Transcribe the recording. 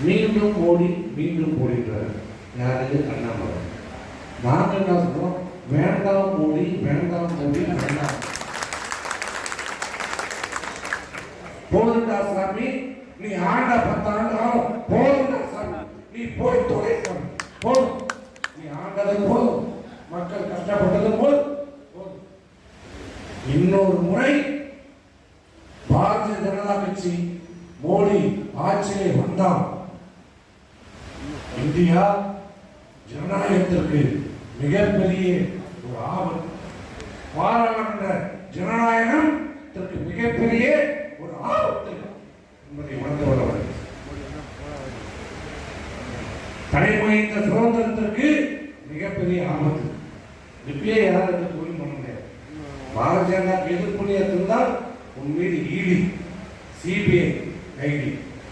மீண்டும் மோடி மீண்டும் மோடின்றார். யாரு? அண்ணாமலை. நாங்கள் என்ன சொல்றோம்? வேண்டாம் மோடி, வேண்டாம் மோடி, வேண்டாம். போதுண்டா சாமி, நீ ஆண்ட 10 ஆண்டு போதுண்டா சாமி, நீ போய் தொலை சாமி, போதும். நீ ஆண்டது போதும், மக்கள் கஷ்டப்பட்டது போதும். இன்னொரு முறை பாரதிய ஜனதா கட்சி மோடி ஆட்சியை வந்தால் இந்தியா ஜனநாயகத்திற்கு மிகப்பெரிய ஒரு ஆபத்து. பாராளுமன்ற ஜனநாயகத்திற்கு மிகப்பெரிய ஒரு ஆபத்து என்பதை உணர்ந்து வருவது. தனிமைந்த சுதந்திரத்திற்கு மிகப்பெரிய ஆபத்து. இப்பயே யாரும் கூறி பண்ண முடியாது. பாரதிய ஜனதாக்கு எதிர்ப்பு இருந்தால் உன் மீது இடி, சிபிஐ, ஐடி